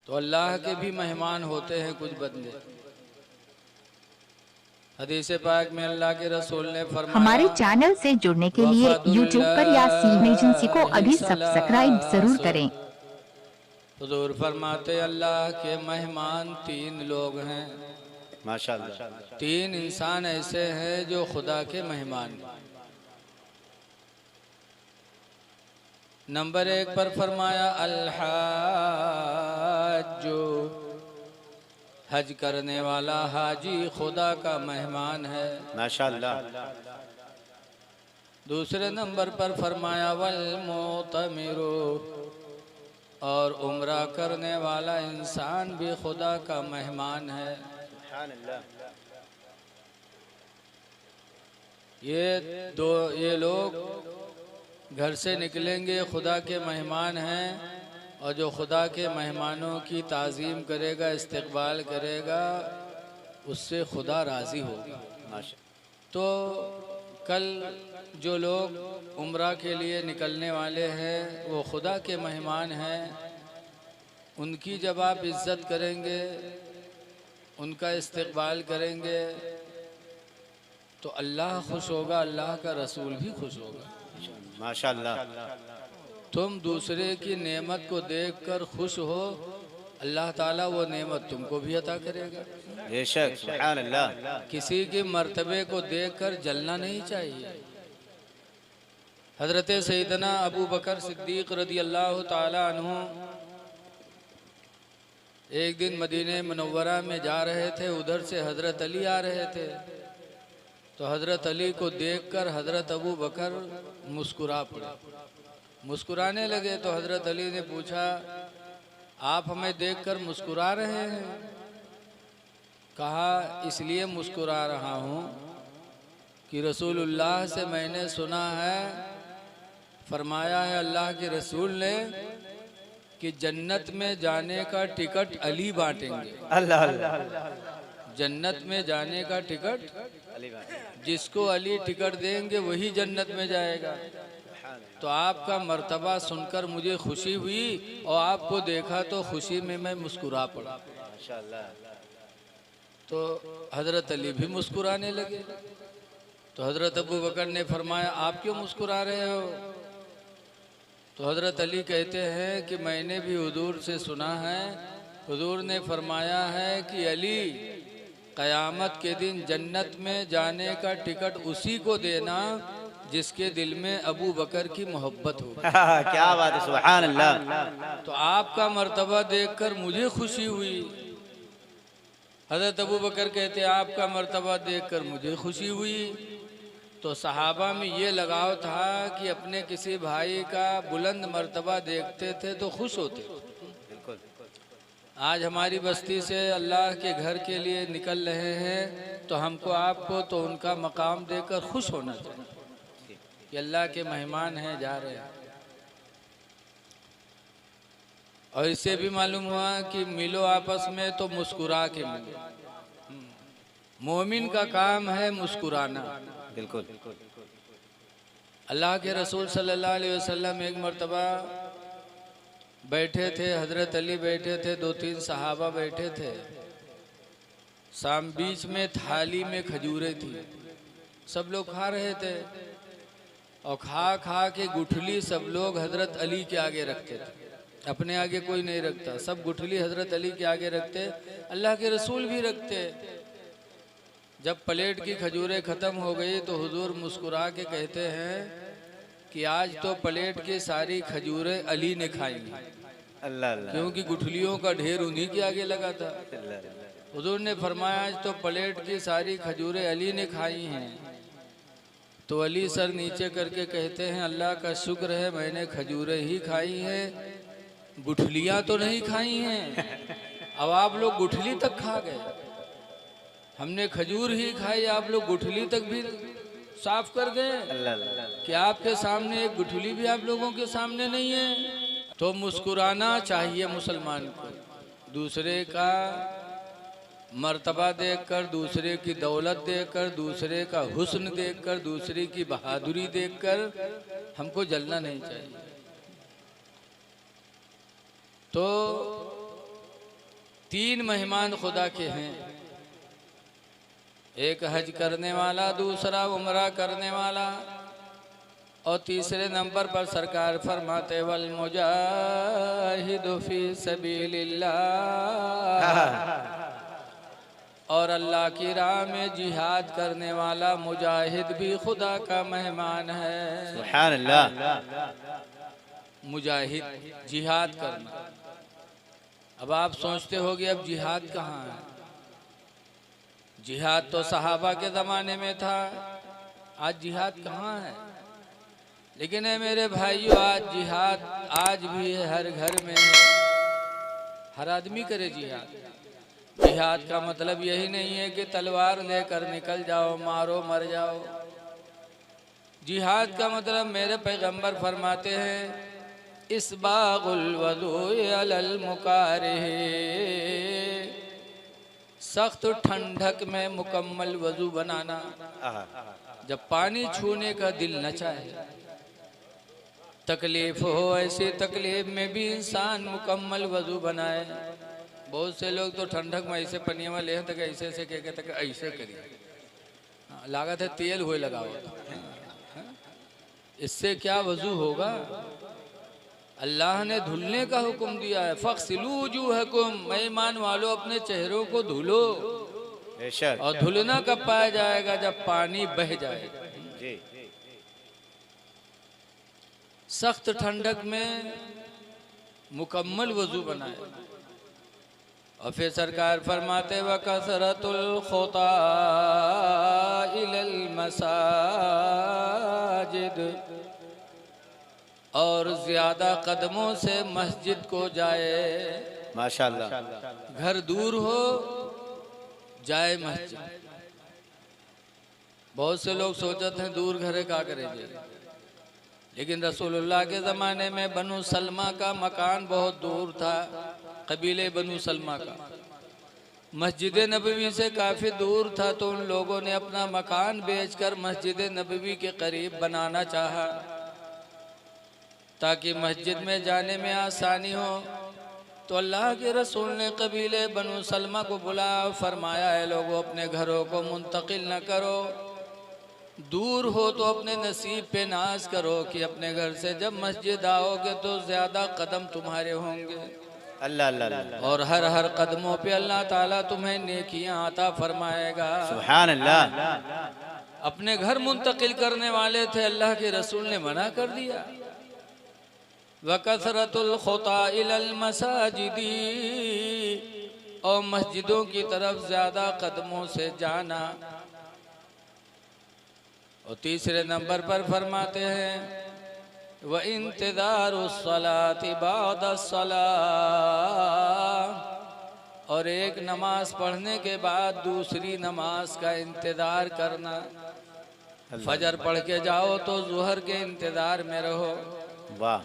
तो अल्लाह के भी मेहमान होते हैं कुछ बंदे। हदीस पाक में अल्लाह के रसूल ने फरमाया, हमारे चैनल से जुड़ने के लिए यूट्यूब पर यासीन एजेंसी को वफ़दुल्लाहि अभी सब्सक्राइब जरूर सलास। करें। हुजूर फरमाते अल्लाह के मेहमान तीन लोग हैं। माशाअल्लाह। तीन इंसान ऐसे हैं जो खुदा के मेहमान हैं। नंबर एक पर फरमाया अल-हाज्जु, हज करने वाला हाजी खुदा का मेहमान है। माशाअल्लाह। दूसरे नंबर पर फरमाया वल मोतमिरु, और उम्रा करने वाला इंसान भी खुदा का मेहमान है। ये लोग घर से निकलेंगे, खुदा के मेहमान हैं, और जो खुदा के मेहमानों की ताज़ीम करेगा, इस्तकबाल करेगा, उससे खुदा राज़ी होगा। तो कल जो लोग उम्रा के लिए निकलने वाले हैं वो खुदा के मेहमान हैं। उनकी जब आप इज़्ज़त करेंगे, उनका इस्तकबाल करेंगे, तो अल्लाह खुश होगा, अल्लाह का रसूल भी खुश होगा। माशाअल्लाह। तुम दूसरे की नेमत को देखकर खुश हो, अल्लाह ताला वो नेमत तुमको भी अता करेगा। बेशक, सुभान अल्लाह। किसी के मर्तबे को देखकर जलना नहीं चाहिए। हज़रत सैयदना अबू बकर सिद्दीक़ रज़ी अल्लाह ताला अन्हु एक दिन मदीने मुनव्वरा में जा रहे थे, उधर से हज़रत अली आ रहे थे। तो हज़रत अली को देखकर हज़रत अबू बकर मुस्कुरा पड़े। मुस्कुराने लगे तो हज़रत अली ने पूछा, आप हमें देखकर मुस्कुरा रहे हैं? कहा, इसलिए मुस्कुरा रहा हूँ कि रसूलुल्लाह से मैंने सुना है, फरमाया है अल्लाह के रसूल ने कि जन्नत में जाने का टिकट अली बांटेंगे। अल्लाह अल्लाह। जन्नत में जाने का टिकट जिसको अली टिकट देंगे वही जन्नत में जाएगा। तो आपका मर्तबा सुनकर मुझे खुशी हुई, और आपको देखा तो खुशी में मैं मुस्कुरा पड़ा। तो हज़रत अली भी मुस्कुराने लगे। तो हज़रत अबू बकर ने फरमाया, आप क्यों मुस्कुरा रहे हो? तो हज़रत अली कहते हैं कि मैंने भी हुजूर से सुना है, हुजूर ने फरमाया है कि अली, क़यामत के दिन जन्नत में जाने का टिकट उसी को देना जिसके दिल में अबू बकर की मोहब्बत हो। क्या बात है, सुभान अल्लाह। तो आपका मर्तबा देखकर मुझे खुशी हुई। हज़रत अबू बकर कहते हैं, आपका मर्तबा देखकर मुझे खुशी हुई। तो सहाबा में ये लगाव था कि अपने किसी भाई का बुलंद मर्तबा देखते थे तो खुश होते थे। आज हमारी बस्ती से अल्लाह के घर के लिए निकल रहे हैं, तो हमको आपको तो उनका मकाम देकर खुश होना चाहिए कि अल्लाह के मेहमान हैं, जा रहे हैं। और इससे भी मालूम हुआ कि मिलो आपस में तो मुस्कुरा के मिलो। मोमिन का काम है मुस्कुराना। बिल्कुल। अल्लाह के रसूल सल्लल्लाहु अलैहि वसल्लम एक मर्तबा बैठे थे, हज़रत अली बैठे थे, दो तीन सहाबा बैठे थे। बीच में थाली में खजूरें थी, सब लोग खा रहे थे, और खा खा के गुठली सब लोग हज़रत अली के आगे रखते थे। अपने आगे कोई नहीं रखता, सब गुठली हज़रत अली के आगे रखते, अल्लाह के रसूल भी रखते। जब प्लेट की खजूरें ख़त्म हो गई तो हुजूर मुस्कुरा के कहते हैं कि आज तो प्लेट की सारी खजूरें अली ने खाई, अल्लाह अल्लाह। क्योंकि गुठलियों का ढेर उन्हीं के आगे लगा था। हुजूर ने फरमाया, आज तो प्लेट की सारी खजूरें अली ने खाई हैं। तो अली सर नीचे करके कहते हैं, अल्लाह का शुक्र है मैंने खजूरें ही खाई हैं, गुठलियाँ तो नहीं खाई हैं। अब आप लोग गुठली तक खा गए, हमने खजूर ही खाई, आप लोग गुठली तक भी साफ कर गए कि आपके सामने एक गुठली भी आप लोगों के सामने नहीं है। तो मुस्कुराना चाहिए मुसलमान को, दूसरे का मर्तबा देखकर, दूसरे की दौलत देखकर, दूसरे का हुस्न देखकर, दूसरे की बहादुरी देखकर हमको जलना नहीं चाहिए। तो तीन मेहमान खुदा के हैं, एक हज करने वाला, दूसरा उम्रा करने वाला, और तीसरे नंबर पर सरकार फरमाते वल मुजाहिदु फी सबीलिल्लाह, और अल्लाह की राह में जिहाद करने वाला मुजाहिद भी खुदा का मेहमान है। सुभान अल्लाह। मुजाहिद जिहाद करना। अब आप सोचते होगे अब जिहाद कहाँ है? जिहाद तो सहाबा के ज़माने में था, आज जिहाद कहाँ है? लेकिन है मेरे भाइयों, आज जिहाद आज भी है, हर घर में है, हर आदमी करे जिहाद। जिहाद का मतलब यही नहीं है कि तलवार लेकर निकल जाओ, मारो मर जाओ। जिहाद का मतलब मेरे पैगंबर फरमाते हैं इस्बागुल वज़ू अलल मुकारिह, सख्त ठंडक में मुकम्मल वज़ू बनाना। जब पानी छूने का दिल न चाहे, तकलीफ हो, ऐसी तकलीफ में भी इंसान मुकम्मल वज़ू बनाए। बहुत से लोग तो ठंडक में ऐसे पनिया में ले तक ऐसे से कह तक ऐसे करिए, लागत है तेल हुए लगाओ। इससे क्या वज़ू होगा? अल्लाह ने धुलने का हुक्म दिया है, फ़ग़सिलू वुजूहकुम, ईमान वालों अपने चेहरों को धुलो। और धुलना कब पाया जाएगा? जब पानी बह जाएगा। सख्त ठंडक में मुकम्मल वज़ू बनाए। और फिर सरकार फरमाते व कसरतुल खुता इलल मसाजिद, और ज्यादा कदमों से मस्जिद को जाए। माशाअल्लाह। घर दूर हो जाए मस्जिद। बहुत से लोग सोचते हैं दूर घरे का करेंगे, लेकिन रसूलुल्लाह के ज़माने में बनु सलमा का मकान बहुत दूर था, कबीले बनु सलमा का। मस्जिद नबवी से काफ़ी दूर था, तो उन लोगों ने अपना मकान बेचकर मस्जिद नबवी के करीब बनाना चाहा, ताकि मस्जिद में जाने में आसानी हो। तो अल्लाह के रसूल ने कबीले बनु सलमा को बुलाया, फरमाया है लोगों अपने घरों को मुंतकिल न करो, दूर हो तो अपने नसीब पे नाज करो कि अपने घर से जब मस्जिद आओगे तो ज़्यादा कदम तुम्हारे होंगे। अल्लाह अल्लाह। और हर हर कदमों पे अल्लाह ताला तुम्हें नेकियां अता फरमाएगा। सुभान अल्लाह। अपने घर मुंतकिल करने वाले थे, अल्लाह के रसूल ने मना कर दिया। वकसरतुल खुता इलल मसाजिदी, और मस्जिदों की तरफ ज़्यादा कदमों से जाना। और तीसरे नंबर पर फरमाते हैं व इंतज़ारुस्सलाति बादस्सलाह, और एक नमाज पढ़ने के बाद दूसरी नमाज का इंतज़ार करना। फजर पढ़ के जाओ तो ज़ुहर के इंतज़ार में रहो,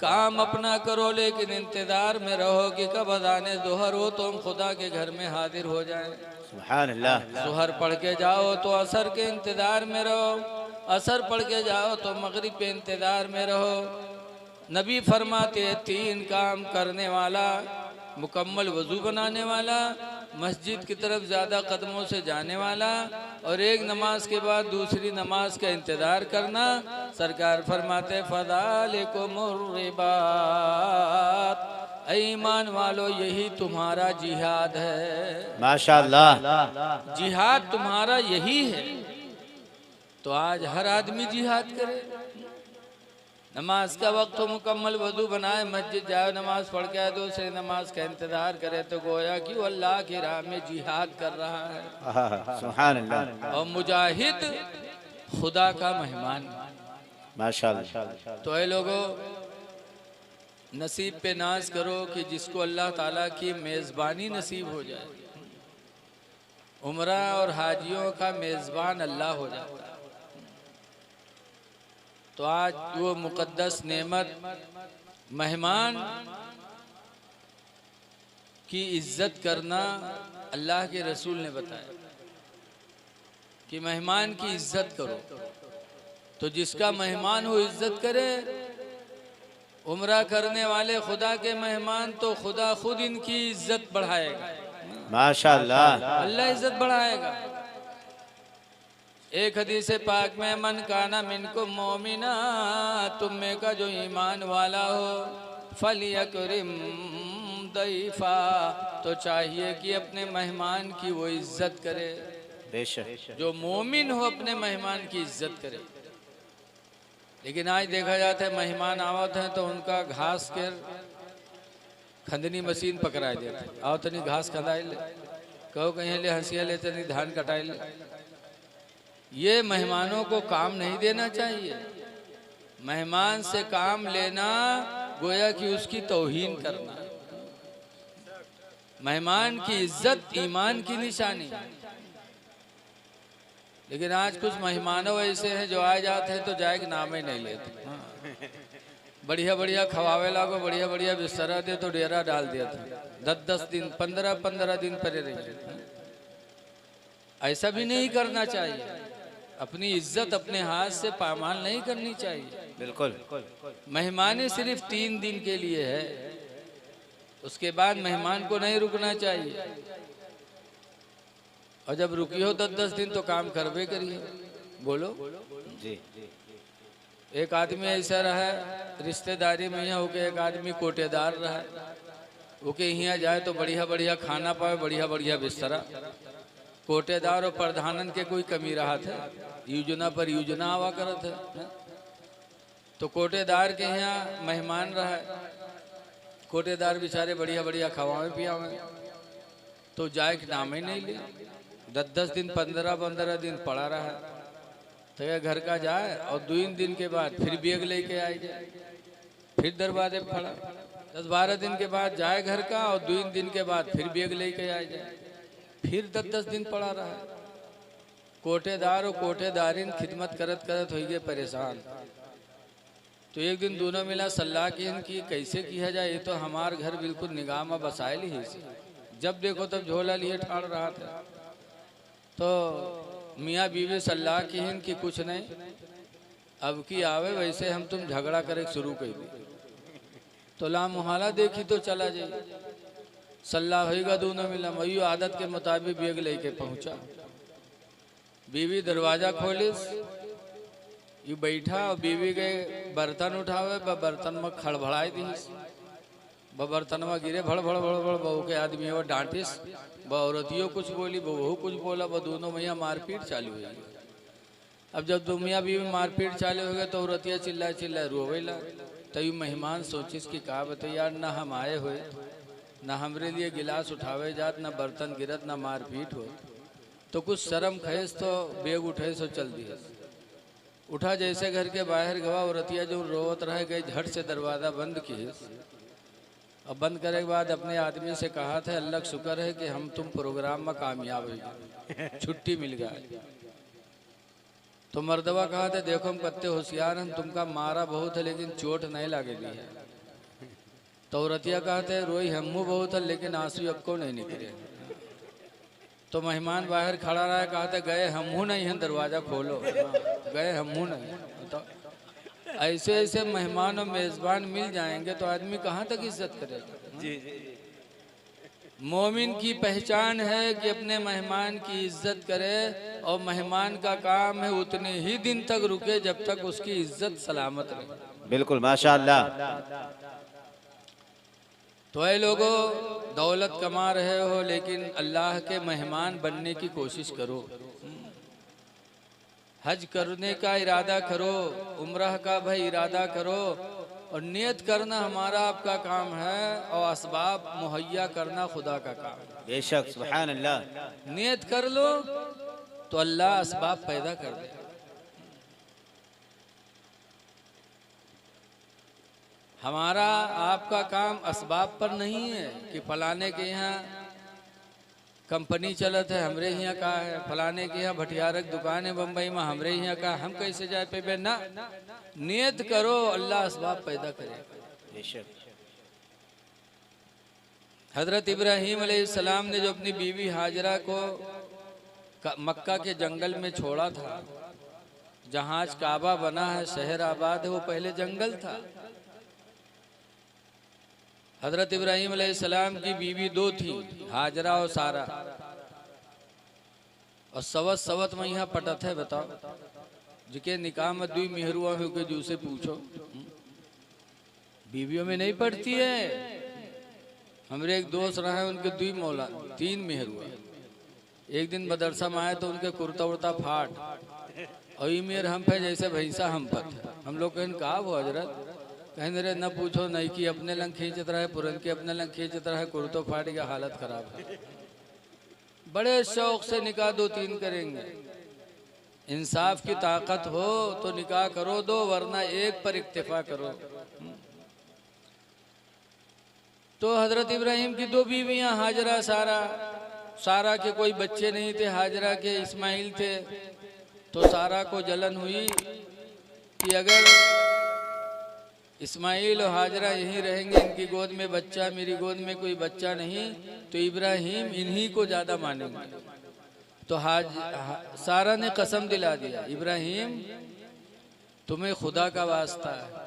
काम अपना करो, लेकिन इंतज़ार में रहो कि कब अज़ाने ज़ुहर हो तो हम खुदा के घर में हाजिर हो जाएं। सुभान अल्लाह। ज़ुहर पढ़ के जाओ तो असर के इंतज़ार में रहो, असर पढ़ के जाओ तो मगरिब पे इंतज़ार में रहो। नबी फरमाते हैं तीन काम करने वाला, मुकम्मल वज़ू बनाने वाला, मस्जिद की तरफ ज़्यादा कदमों से जाने वाला, और एक नमाज के बाद दूसरी नमाज का इंतज़ार करना। सरकार फरमाते फ़ज़ालिकुमुर रिबात, ईमान वालो यही तुम्हारा जिहाद है। माशाअल्लाह। जिहाद तुम्हारा यही है। तो आज हर आदमी जिहाद करे। नमाज का वक्त हो, मुकम्मल वज़ू बनाए, मस्जिद जाए, नमाज पढ़ के आए, दूसरे नमाज का इंतज़ार करे, तो गोया कि वो अल्लाह की राह में जिहाद कर रहा है। सुभान अल्लाह। और मुजाहिद खुदा का मेहमान। माशाअल्लाह। तो ऐ लोगों, नसीब पे नाज करो कि जिसको अल्लाह ताला की मेज़बानी नसीब हो जाए। उमरा और हाजियों का मेज़बान अल्लाह हो जाता है। तो आज वो मुक़द्दस नेमत मेहमान की इज्जत करना, अल्लाह के रसूल ने बताया कि मेहमान की इज्जत करो। तो जिसका मेहमान हो इज्जत करे। उम्रा करने वाले खुदा के मेहमान, तो खुदा खुद इनकी इज्जत बढ़ाएगा। माशाअल्लाह। अल्लाह इज्जत बढ़ाएगा। एक हदीस पाक में मन काना मिनको मोमिना, तुम में का जो ईमान वाला हो, फलियकरिम दैफा, तो चाहिए कि अपने मेहमान की वो इज्जत करे। बेशक। जो मोमिन हो अपने मेहमान की इज्जत करे। लेकिन आज देखा जाता है मेहमान आवत हैं तो उनका घास के खंदनी मशीन पकड़ा देते, आओ तनी घास खदाई ले, कहो कहीं ले हंसिया ले, तनी धान कटाई ले। ये मेहमानों को काम नहीं देना चाहिए। मेहमान से काम लेना गोया कि उसकी तौहीन करना। मेहमान की इज्जत ईमान की निशानी। लेकिन आज कुछ मेहमानों ऐसे हैं जो आ जाते हैं तो जाए के नाम ही नहीं लेते। बढ़िया बढ़िया खवावे लागो, बढ़िया बढ़िया बिस्तरा दे तो डेरा डाल दिया था, 10-10 दिन 15-15 दिन परे रहिए। ऐसा भी नहीं करना चाहिए। अपनी इज्जत अपने हाथ से पामाल नहीं करनी चाहिए। बिल्कुल। मेहमानी सिर्फ 3 दिन के लिए है, उसके बाद मेहमान को नहीं रुकना चाहिए। और जब रुकी हो 10-10 दिन तो काम करवे करिए। बोलो जी। एक आदमी ऐसा रहा रिश्तेदारी में यहाँ होके, एक आदमी कोटेदार रहा, ओके यहाँ जाए तो बढ़िया बढ़िया खाना पाए, बढ़िया बढ़िया बिस्तरा। कोटेदार और प्रधानन के कोई कमी रहा था, योजना पर योजना आवा करत है। तो कोटेदार के यहाँ मेहमान रहा, कोटेदार बेचारे बढ़िया बढ़िया खवावे पियावे, तो जाए के नाम ही नहीं लिया। 10-10 दिन 15-15 दिन पड़ा रहा, तो यह घर का जाए और 2 दिन के बाद फिर बेग लेके आए जाए, फिर दरवाजे पर खड़ा। 10-12 दिन के बाद जाए घर का और 2 दिन के बाद फिर बेग लेके आए जाए, फिर 10-10 दिन पड़ा रहा। कोटेदार और कोटेदारिन खिदमत करत करत हो गए परेशान। तो एक दिन दोनों मिला सलाह की कैसे किया जाए, ये तो हमार घर बिल्कुल निगाह में बसायल ही, जब देखो तब झोला लिए ठाड़ रहा था। तो मियाँ बीवी सलाह की कुछ नहीं, अब की आवे वैसे हम तुम झगड़ा करे शुरू कर दी, तो ला मुहाला देखी तो चला जाए। सलाह होगा दोनों मिला, मयू आदत के मुताबिक बेग लेके पहुंचा। बीवी दरवाजा खोलिस, यू बैठा और बीवी के बर्तन उठावे, बर्तन में खड़बड़ाई दी, बर्तन में गिरे भड़ भड़ भड़ भड़। बहू के आदमी वो डांटिस, औरतियों कुछ बोली, बहू कुछ बोला, दोनों मैया मारपीट चालू हुई। अब जब दो मियाँ बीवी मारपीट चालू हो गए तो औरतिया चिल्ला चिल्ला रोवेला। तो यू मेहमान सोचिस कि का बता यार, ना हम आए हुए, ना हमरे लिए गिलास उठावे जात, ना बर्तन गिरत, ना मारपीट हो, तो कुछ शर्म खैस तो बेग उठे सो चल दिए। उठा जैसे घर के बाहर गवा, औरतिया जो रोवत रह गई, झट से दरवाज़ा बंद की। और बंद करे के बाद अपने आदमी से कहा था, अल्लाह का शुक्र है कि हम तुम प्रोग्राम में कामयाब हुई, छुट्टी मिल गया। तो मर्दवा कहा था, देखो हम कत्ते होशियार हैं, तुमका मारा बहुत है लेकिन चोट नहीं लगेगी है। तो औरतिया कहा था, रोई हमू बहुत है लेकिन आंसू अक्को नहीं निकले। तो मेहमान बाहर खड़ा रहा, कहा था गए हमू नहीं हैं, दरवाज़ा खोलो। गए हमू नहीं। तो ऐसे ऐसे मेहमान और मेज़बान मिल जाएंगे तो आदमी कहाँ तक इज्जत करेगा। जी। मोमिन की पहचान है कि अपने मेहमान की इज्जत करे, और मेहमान का काम है उतने ही दिन तक रुके जब तक उसकी इज्जत सलामत रहे। बिल्कुल माशाअल्लाह। तो ऐ लोगों, दौलत कमा रहे हो लेकिन अल्लाह के मेहमान बनने की कोशिश करो। हज करने का इरादा करो, उम्रह का भाई इरादा करो, और नियत करना हमारा आपका काम है, और असबाब मुहैया करना खुदा का काम है। बेशक, सुभान अल्लाह। नियत कर लो तो अल्लाह असबाब पैदा कर दे। हमारा आपका काम असबाब पर नहीं है कि फलाने के यहाँ कंपनी चलत है, हमरे यहाँ का है, फलाने के यहाँ भटियारक दुकान है बम्बई में, हमरे यहाँ का, हम कैसे जाए पे ना। नियत करो, अल्लाह असबाब पैदा करेगा। हजरत इब्राहीम अलैहिस्सलाम ने जो अपनी बीवी हाजरा को मक्का के जंगल में छोड़ा था, जहाँ आज काबा बना है, शहर आबाद है, वो पहले जंगल था। हजरत इब्राहिम अलैहिस्सलाम की बीवी दो थी, हाजरा और सारा। और सवत सवत में यहाँ पटत है, बताओ जिके निकाह में दुई मेहरुआ हो के जू से पूछो, बीवियों में नहीं पड़ती है। हमारे एक दोस्त रहा है, उनके दुई मौला तीन मेहरुआ। एक दिन मदरसा में आए तो उनके कुर्ता उर्ता फाट और ये मेर हम पे जैसे भैंसा हम पर। हम लोग कहन कहा वो हजरत, कहने रे न पूछो, नहीं कि अपने लंग खींचत रहे, पुरन के अपने लंग खींचत रहे, कुर्तो फाट गया, हालत खराब है। बड़े शौक से निकाह दो तीन करेंगे। इंसाफ की ताकत हो तो निकाह करो दो, वरना एक पर इक्तिफा करो। तो हजरत इब्राहिम की दो बीवियां, हाजरा सारा। सारा के कोई बच्चे नहीं थे, हाजरा के इस्माइल थे। तो सारा को जलन हुई कि अगर इस्माइल और हाजरा यहीं रहेंगे, इनकी गोद में बच्चा, मेरी गोद में कोई बच्चा नहीं, तो इब्राहिम इन्हीं को ज्यादा मानेंगे। तो सारा ने कसम दिला दिया, इब्राहिम तुम्हें खुदा का वास्ता है,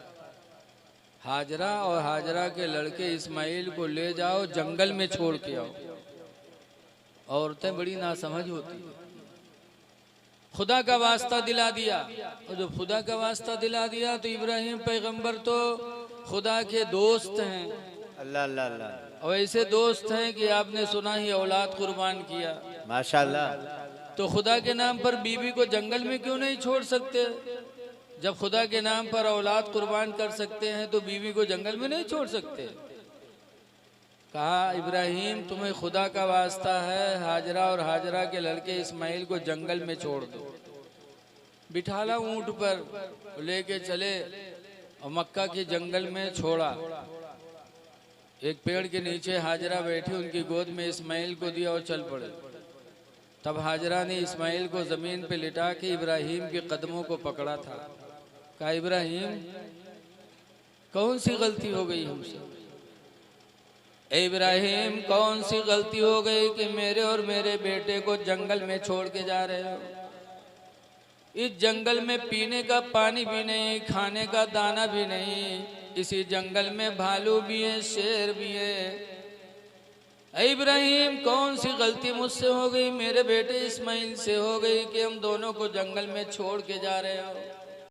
हाजरा और हाजरा के लड़के इस्माइल को ले जाओ, जंगल में छोड़ के आओ। औरतें बड़ी नासमझ होती है। खुदा का वास्ता दिला दिया, और जब खुदा का वास्ता दिला दिया तो इब्राहिम पैगंबर तो खुदा के दोस्त हैं। अल्लाह अल्लाह अल्लाह। और ऐसे दोस्त हैं कि आपने सुना ही औलाद कुर्बान किया, माशाअल्लाह। तो खुदा के नाम पर बीवी को जंगल में क्यों नहीं छोड़ सकते? जब खुदा के नाम पर औलाद कुर्बान कर सकते हैं तो बीवी को जंगल में नहीं छोड़ सकते। कहा इब्राहिम तुम्हें खुदा का वास्ता है, हाजरा और हाजरा के लड़के इस्माइल को जंगल में छोड़ दो। बिठाला ऊंट पर, लेके चले और मक्का के जंगल में छोड़ा। एक पेड़ के नीचे हाजरा बैठी, उनकी गोद में इस्माइल को दिया और चल पड़े। तब हाजरा ने इस्माइल को जमीन पे लिटा के इब्राहिम के कदमों को पकड़ा था। कहा इब्राहिम कौन सी गलती हो गई हमसे? इब्राहिम कौन सी गलती हो गई कि मेरे और मेरे बेटे को जंगल में छोड़ के जा रहे हो? इस जंगल में पीने का पानी भी नहीं, खाने का दाना भी नहीं। इसी जंगल में भालू भी है, शेर भी है। इब्राहिम कौन सी गलती मुझसे हो गई, मेरे बेटे इस्माइल से हो गई कि हम दोनों को जंगल में छोड़ के जा रहे हो?